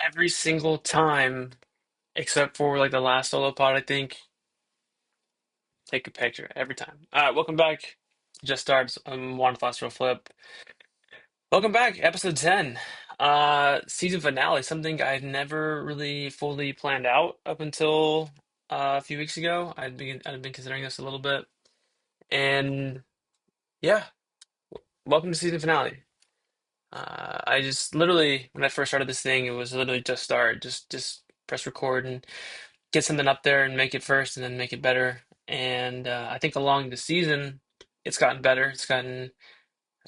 Every single time, except for like the last solo pod, I think, take a picture every time. All right, welcome back. Just starts. One last real flip. Welcome back, episode 10. Season finale, something I'd never really fully planned out up until a few weeks ago. I'd been considering this a little bit. And yeah, welcome to season finale. I just literally when I first started this thing, it was literally just start, just press record and get something up there and make it first and then make it better. And I think along the season, it's gotten better.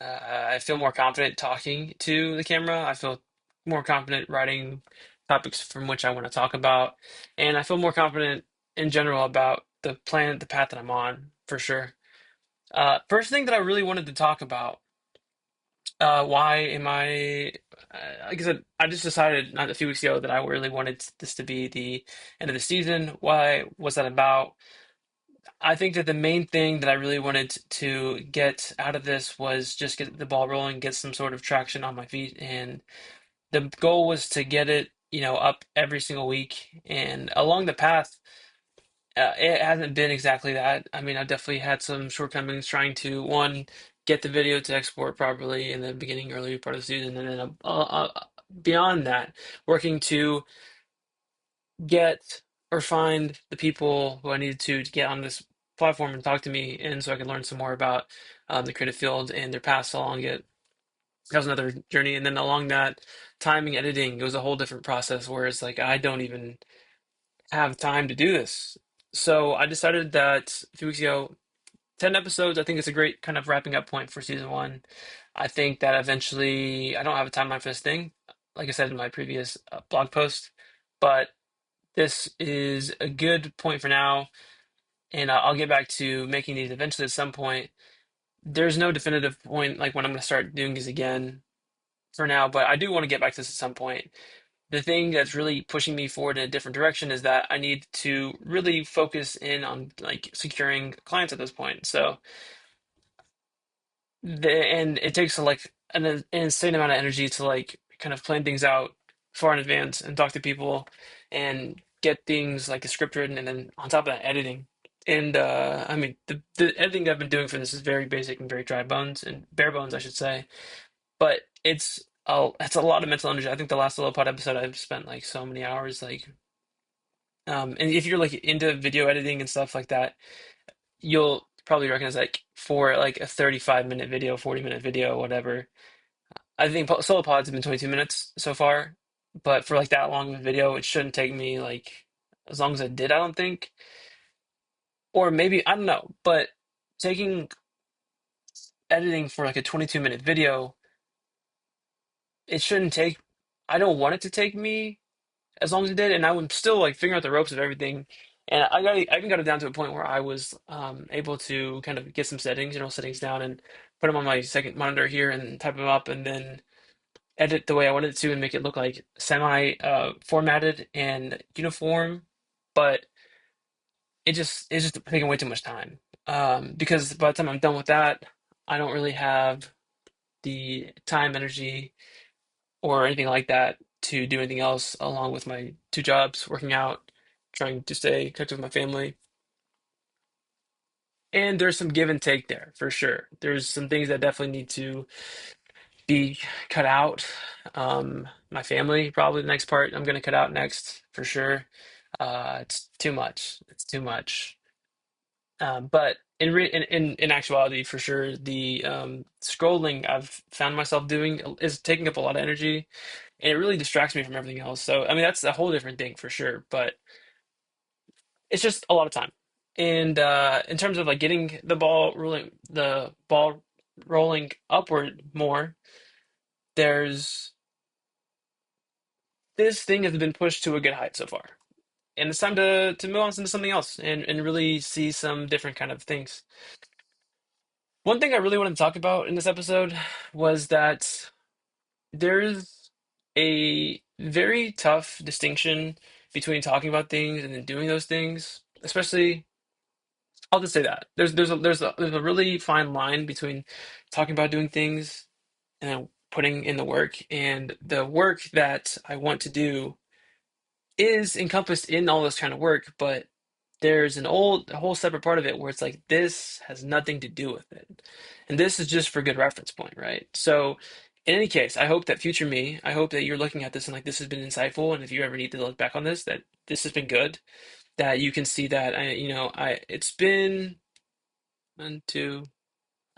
I feel more confident talking to the camera. I feel more confident writing topics from which I want to talk about. And I feel more confident in general about the path that I'm on, for sure. First thing that I really wanted to talk about, why am I, like I said, I just decided not a few weeks ago that I really wanted this to be the end of the season. Why was that about? I think that the main thing that I really wanted to get out of this was just get the ball rolling, get some sort of traction on my feet, and the goal was to get it, up every single week. And along the path, it hasn't been exactly that. I mean, I've definitely had some shortcomings trying to, one, get the video to export properly in the beginning, early part of the season, and then beyond that, working to get or find the people who I needed to get on this platform and talk to me, and so I could learn some more about the creative field and their paths along it. That was another journey, and then along that, timing, editing, it was a whole different process. Whereas, like, I don't even have time to do this, so I decided that a few weeks ago, 10 episodes. I think it's a great kind of wrapping up point for season one. I think that eventually, I don't have a timeline for this thing, like I said in my previous blog post, but this is a good point for now, and I'll get back to making these eventually at some point. There's no definitive point like when I'm going to start doing these again for now, but I do want to get back to this at some point. The thing that's really pushing me forward in a different direction is that I need to really focus in on like securing clients at this point. So and it takes like an insane amount of energy to like kind of plan things out far in advance and talk to people and get things like a script written and then on top of that editing. And I mean the editing that I've been doing for this is very basic and very dry bones and bare bones I should say. But it's a lot of mental energy. I think the last little pod episode I've spent like so many hours like and if you're like into video editing and stuff like that, you'll probably recognize like for like a 35-minute video, 40-minute video, whatever. I think solo pods have been 22 minutes so far, but for like that long of a video, it shouldn't take me like as long as it did, I don't think. Or maybe, I don't know, but taking editing for like a 22-minute video, it shouldn't take, I don't want it to take me as long as it did, and I would still like figure out the ropes of everything. And I even got it down to a point where I was able to kind of get some settings, settings down and put them on my second monitor here and type them up and then edit the way I wanted it to and make it look like semi formatted and uniform. But it's just taking way too much time. Because by the time I'm done with that, I don't really have the time, energy, or anything like that to do anything else along with my two jobs, working out, trying to stay connected with my family. And there's some give and take there for sure. There's some things that definitely need to be cut out. My family, probably the next part I'm gonna cut out next for sure. It's too much. It's too much. But in actuality, for sure, the scrolling I've found myself doing is taking up a lot of energy, and it really distracts me from everything else. So I mean, that's a whole different thing for sure. But it's just a lot of time. And in terms of like getting the ball rolling upward more, there's this thing has been pushed to a good height so far. And it's time to move on into something else and really see some different kind of things. One thing I really wanted to talk about in this episode was that there's a very tough distinction between talking about things and then doing those things. Especially, I'll just say that there's a really fine line between talking about doing things and then putting in the work, and the work that I want to do is encompassed in all this kind of work, but there's a whole separate part of it where it's like this has nothing to do with it. And this is just for good reference point, right? So in any case, I hope that future me, I hope that you're looking at this and like this has been insightful. And if you ever need to look back on this, that this has been good, that you can see that it's been one, two,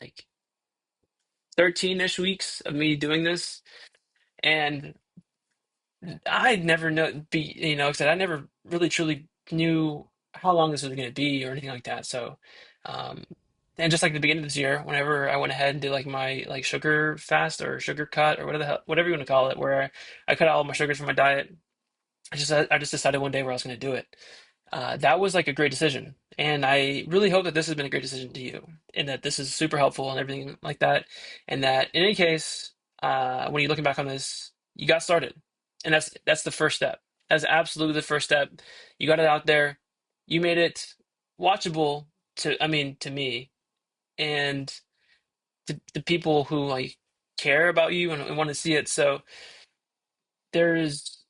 like 13-ish weeks of me doing this. And I never know be you know, 'cause I never really truly knew how long this was going to be or anything like that. So, um, and just like the beginning of this year, whenever I went ahead and did like my like sugar fast or sugar cut or whatever the hell, whatever you want to call it, where I cut out all my sugars from my diet, I just decided one day where I was going to do it. That was like a great decision, and I really hope that this has been a great decision to you, and that this is super helpful and everything like that, and that in any case, when you're looking back on this, you got started, and that's the first step. That's absolutely the first step. You got it out there. You made it watchable to, I mean, to me and to the people who like care about you and want to see it. So there's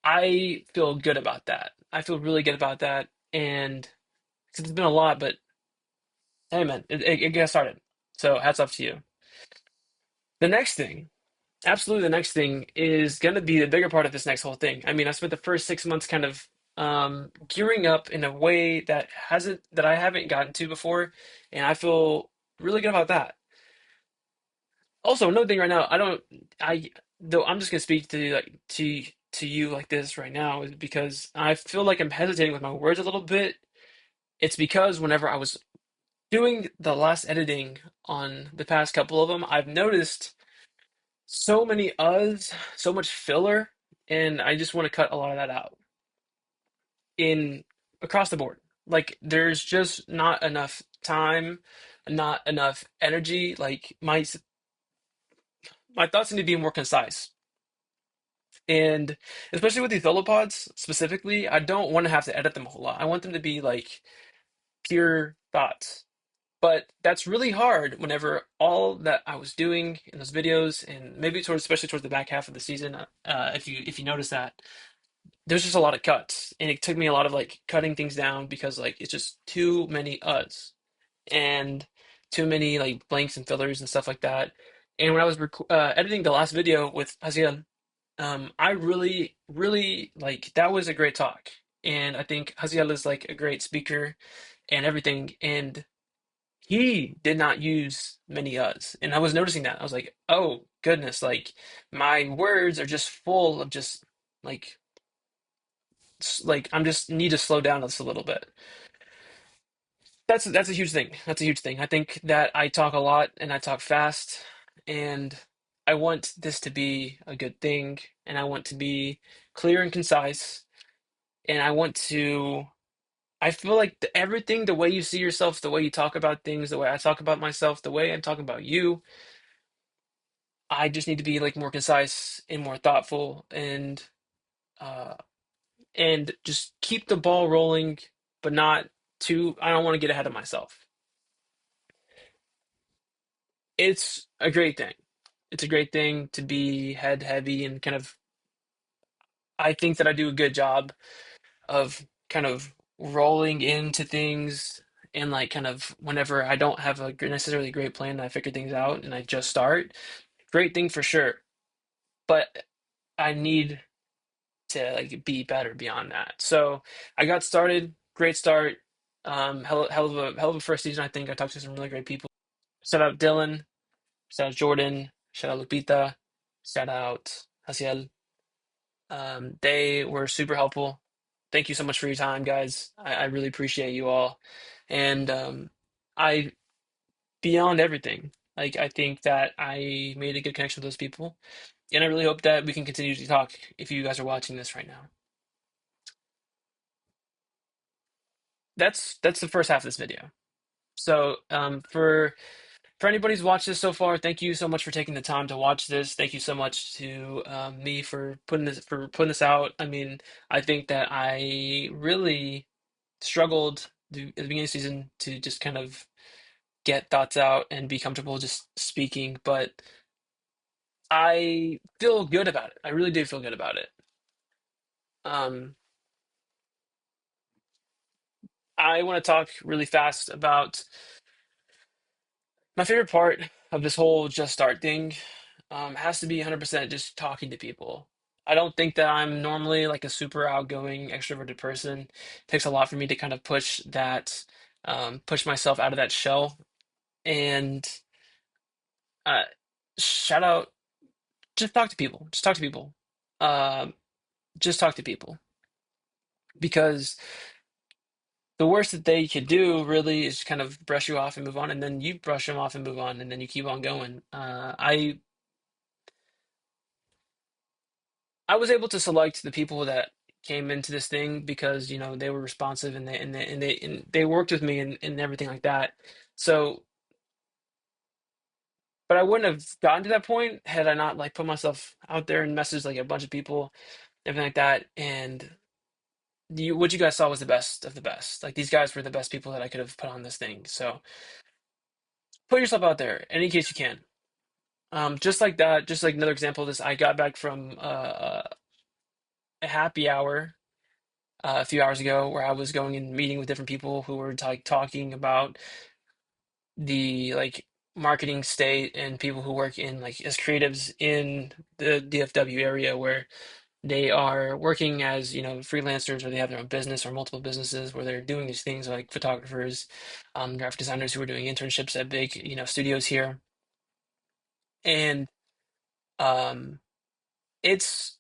I feel good about that. I feel really good about that. And 'cause it's been a lot, but hey, man, it got started. So hats off to you. The next thing, absolutely, the next thing is going to be the bigger part of this next whole thing. I mean, I spent the first 6 months kind of gearing up in a way that I haven't gotten to before, and I feel really good about that. Also, another thing right now, I though I'm just gonna speak to like to you like this right now is because I feel like I'm hesitating with my words a little bit. It's because whenever I was doing the last editing on the past couple of them, I've noticed so many uhs, so much filler, and I just want to cut a lot of that out in across the board. Like there's just not enough time, not enough energy. Like my thoughts need to be more concise. And especially with these solopods specifically, I don't want to have to edit them a whole lot. I want them to be like pure thoughts. But that's really hard whenever all that I was doing in those videos, and maybe especially towards the back half of the season, if you notice that, there's just a lot of cuts, and it took me a lot of like cutting things down because like it's just too many uds and too many like blanks and fillers and stuff like that. And when I was editing the last video with Haziel, I really, really like that was a great talk, and I think Haziel is like a great speaker and everything, and he did not use many uhs, and I was noticing that. I was like, oh goodness, like my words are just full of just like like I'm just need to slow down just a little bit. That's a huge thing. That's a huge thing. I think that I talk a lot and I talk fast, and I want this to be a good thing, and I want to be clear and concise, and I want to. I feel like everything, the way you see yourself, the way you talk about things, the way I talk about myself, the way I'm talking about you, I just need to be like more concise and more thoughtful uh and just keep the ball rolling, but not too. I don't want to get ahead of myself. It's a great thing. It's a great thing to be head heavy and kind of. I think that I do a good job of kind of rolling into things and like kind of whenever I don't have a necessarily great plan, I figure things out and I just start. Great thing for sure, but I need to like be better beyond that. So I got started, great start. Hell of a first season. I think I talked to some really great people. Shout out Dylan, shout out Jordan, shout out Lupita, shout out Haciel. They were super helpful. Thank you so much for your time, guys. I really appreciate you all. And I, beyond everything, like I think that I made a good connection with those people. And I really hope that we can continue to talk if you guys are watching this right now. That's the first half of this video. So for anybody who's watched this so far, thank you so much for taking the time to watch this. Thank you so much to me for putting this out. I mean, I think that I really struggled at the beginning of the season to just kind of get thoughts out and be comfortable just speaking, but I feel good about it. I really do feel good about it. Um, I want to talk really fast about my favorite part of this whole just start thing. Has to be 100% just talking to people. I don't think that I'm normally like a super outgoing, extroverted person. It takes a lot for me to kind of push myself out of that shell. And uh, shout out, just talk to people. Just talk to people. Um, just talk to people because the worst that they could do really is kind of brush you off and move on, and then you brush them off and move on, and then you keep on going. I was able to select the people that came into this thing because they were responsive and they worked with me and everything like that. So, but I wouldn't have gotten to that point had I not like put myself out there and messaged like a bunch of people, everything like that. And what you guys saw was the best of the best. Like these guys were the best people that I could have put on this thing. So put yourself out there any case you can. Just like that, just like another example of this, I got back from a happy hour a few hours ago where I was going and meeting with different people who were like talking about the like marketing state and people who work in like as creatives in the DFW area where they are working as freelancers or they have their own business or multiple businesses where they're doing these things like photographers, graphic designers who are doing internships at big studios here. And um it's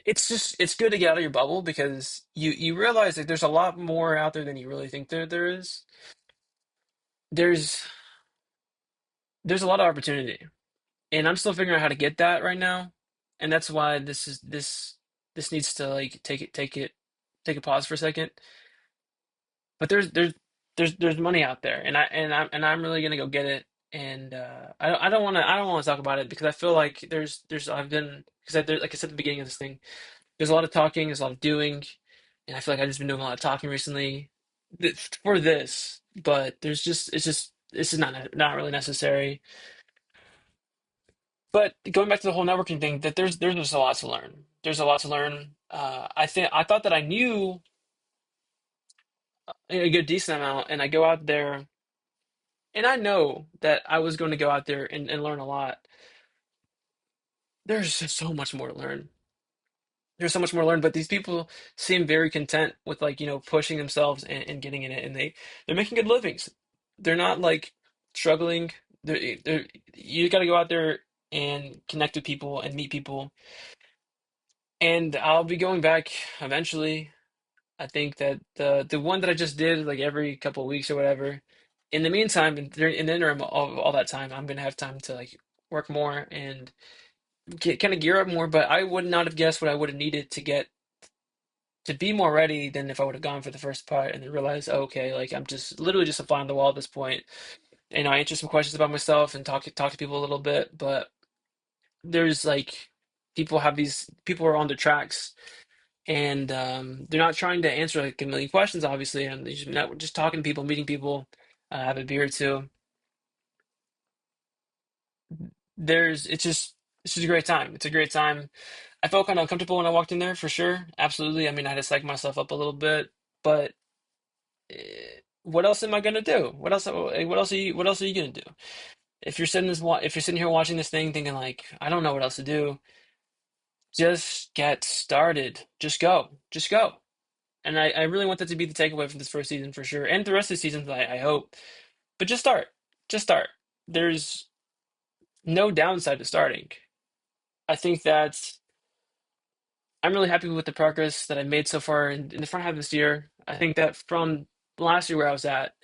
it's good to get out of your bubble because you realize that there's a lot more out there than you really think there is. There's there's a lot of opportunity, and I'm still figuring out how to get that right now, and that's why this needs to like take a pause for a second. But there's money out there, and I'm really gonna go get it. And I don't want to talk about it because I feel like there's I've been because like I said at the beginning of this thing. There's a lot of talking, there's a lot of doing, and I feel like I've just been doing a lot of talking recently for this. But it's just not really necessary. But going back to the whole networking thing, that there's just a lot to learn. There's a lot to learn. I thought that I knew a good decent amount, and I go out there, and I know that I was going to go out there and learn a lot. There's just so much more to learn. There's so much more to learn, but these people seem very content with like, pushing themselves and getting in it, and they're making good livings. They're not like struggling. They're you got to go out there and connect with people and meet people. And I'll be going back eventually. I think that the one that I just did like every couple of weeks or whatever. In the meantime, in the interim of all that time, I'm gonna have time to like work more and get kind of gear up more. But I would not have guessed what I would have needed to be more ready than if I would have gone for the first part and then realized, oh, okay, like I'm just literally just a fly on the wall at this point. And I answer some questions about myself and talk to people a little bit, but there's like people are on their tracks and they're not trying to answer like a million questions, obviously, and they're just talking to people, meeting people, have a beer or two. It's just a great time. It's a great time. I felt kind of uncomfortable when I walked in there for sure. Absolutely. I mean, I had to psych myself up a little bit, but what else am I gonna do? What else are you gonna do? If you're sitting here watching this thing thinking like, I don't know what else to do, just get started. Just go. Just go. And I really want that to be the takeaway from this first season for sure. And the rest of the seasons, I hope. But just start. Just start. There's no downside to starting. I think that I'm really happy with the progress that I made so far in the front half of this year. I think that from last year where I was at,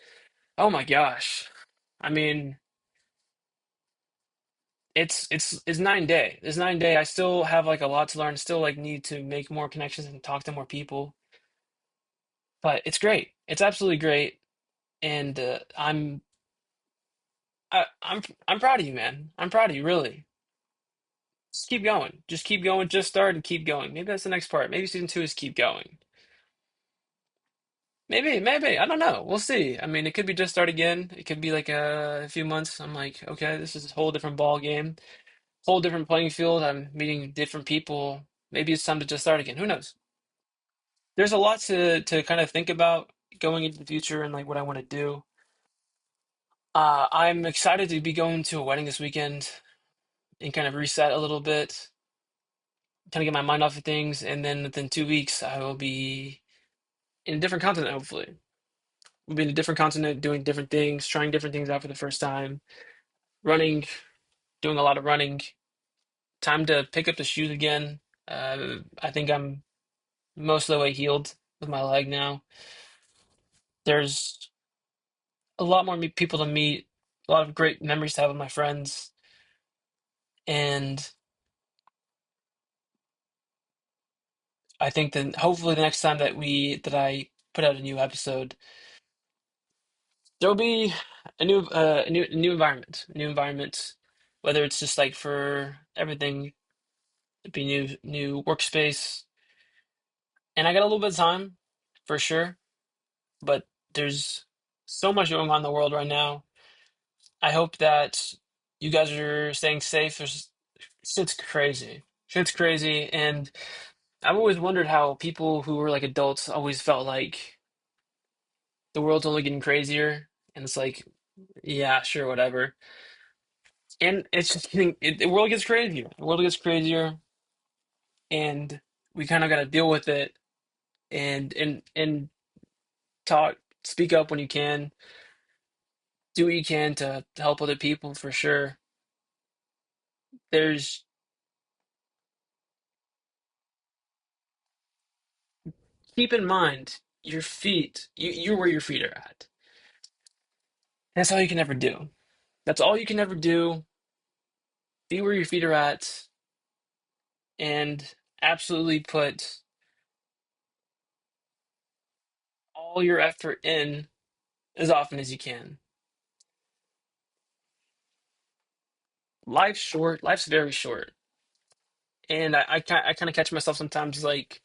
oh my gosh. I mean, it's 9 day. It's 9 day. I still have like a lot to learn. Still like need to make more connections and talk to more people. But it's great. It's absolutely great. And I'm proud of you, man. I'm proud of you, really. Just keep going. Just keep going. Just start and keep going. Maybe that's the next part. Maybe season two is keep going. Maybe. I don't know. We'll see. I mean, it could be just start again. It could be like a few months. I'm like, okay, this is a whole different ball game. whole different playing field. I'm meeting different people. Maybe it's time to just start again. Who knows? There's a lot to kind of think about going into the future and like what I want to do. I'm excited to be going to a wedding this weekend and kind of reset a little bit, kind of get my mind off of things, and then within 2 weeks I will be in a different continent. Hopefully, we'll be in a different continent, doing different things, trying different things out for the first time, running, doing a lot of running. Time to pick up the shoes again. I think I'm most of the way healed with my leg now. There's a lot more people to meet, a lot of great memories to have with my friends, and I think that hopefully the next time that I put out a new episode, there'll be a new environment, whether it's just like for everything, it'd be new workspace, and I got a little bit of time for sure, but there's so much going on in the world right now. I hope that you guys are staying safe. Shit's crazy. Shit's crazy, and I've always wondered how people who were like adults always felt like the world's only getting crazier, and it's like, yeah, sure, whatever. And it's just the world gets crazier. The world gets crazier, and we kind of got to deal with it and talk, speak up when you can, do what you can to help other people for sure. There's Keep in mind your feet. You're where your feet are at. That's all you can ever do. That's all you can ever do. Be where your feet are at, and absolutely put all your effort in as often as you can. Life's short. Life's very short, and I kind of catch myself sometimes like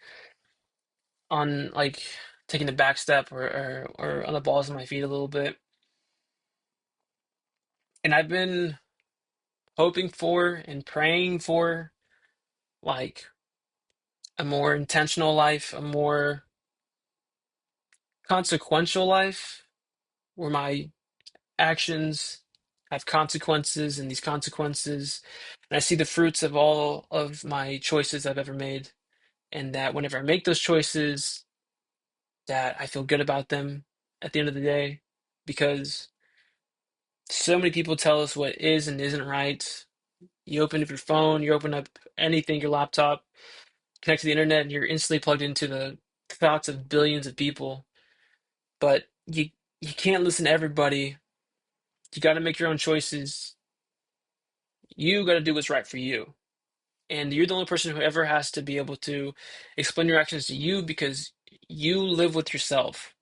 on like taking the back step or on the balls of my feet a little bit. And I've been hoping for and praying for like a more intentional life, a more consequential life, where my actions have consequences, and these consequences, and I see the fruits of all of my choices I've ever made, and that whenever I make those choices, that I feel good about them at the end of the day, because so many people tell us what is and isn't right. You open up your phone, you open up anything, your laptop, connect to the internet, and you're instantly plugged into the thoughts of billions of people. But you can't listen to everybody. You got to make your own choices. You got to do what's right for you. And you're the only person who ever has to be able to explain your actions to you, because you live with yourself.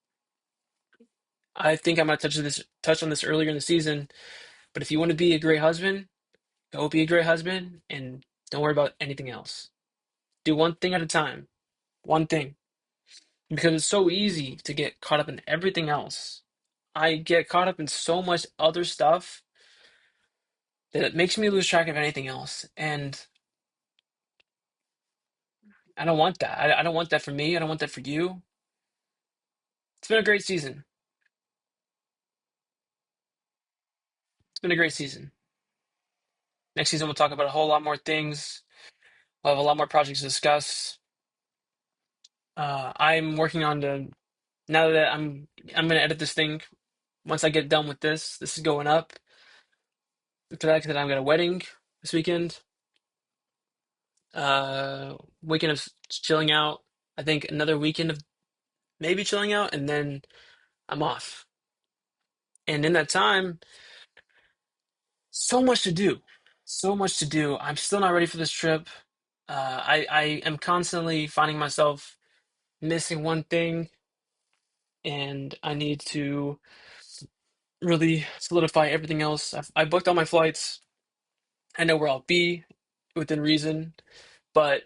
I think I might touch on this earlier in the season, but if you want to be a great husband, go be a great husband and don't worry about anything else. Do one thing at a time. One thing. Because it's so easy to get caught up in everything else. I get caught up in so much other stuff that it makes me lose track of anything else. And I don't want that. I don't want that for me. I don't want that for you. It's been a great season. It's been a great season. Next season, we'll talk about a whole lot more things. We'll have a lot more projects to discuss. I'm working on now that I'm gonna edit this thing. Once I get done with this is going up. After that, I've got a wedding this weekend. Weekend of chilling out. I think another weekend of maybe chilling out, and then I'm off. And in that time, so much to do. So much to do. I'm still not ready for this trip. I am constantly finding myself missing one thing, and I need to really solidify everything else. I booked all my flights. I know where I'll be within reason, but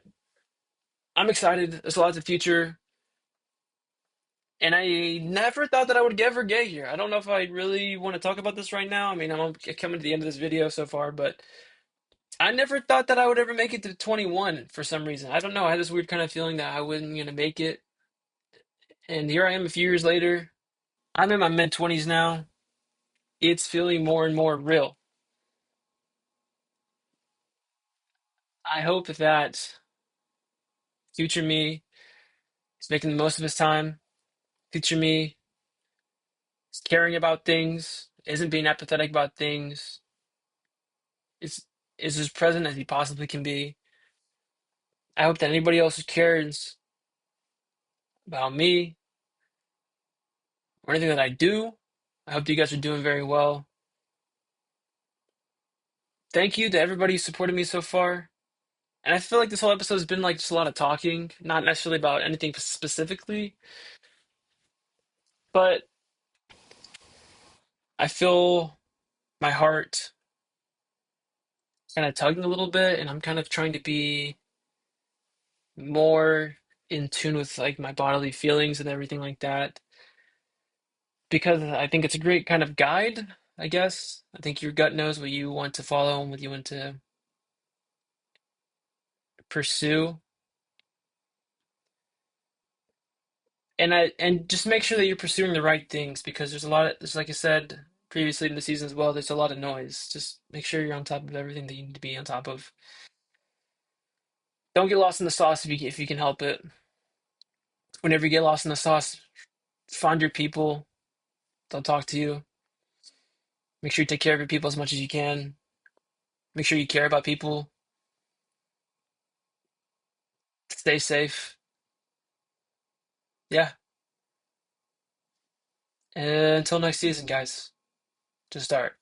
I'm excited. There's a lot to the future, and I never thought that I would ever get here. I don't know if I really want to talk about this right now. I mean, I'm coming to the end of this video so far, but I never thought that I would ever make it to 21 for some reason. I don't know. I had this weird kind of feeling that I wasn't gonna make it, and here I am a few years later. I'm in my mid 20s now. It's feeling more and more real. I hope that future me is making the most of his time. Future me is caring about things, isn't being apathetic about things, is as present as he possibly can be. I hope that anybody else who cares about me or anything that I do, I hope that you guys are doing very well. Thank you to everybody who supported me so far. And I feel like this whole episode has been like just a lot of talking, not necessarily about anything specifically, but I feel my heart kind of tugging a little bit, and I'm kind of trying to be more in tune with like my bodily feelings and everything like that because I think it's a great kind of guide, I guess. I think your gut knows what you want to follow and what you want to pursue. And just make sure that you're pursuing the right things because there's like I said previously in the season as well, there's a lot of noise. Just make sure you're on top of everything that you need to be on top of. Don't get lost in the sauce if you can help it. Whenever you get lost in the sauce, find your people. They'll talk to you. Make sure you take care of your people as much as you can. Make sure you care about people. Stay safe. Yeah. And until next season, guys. To start.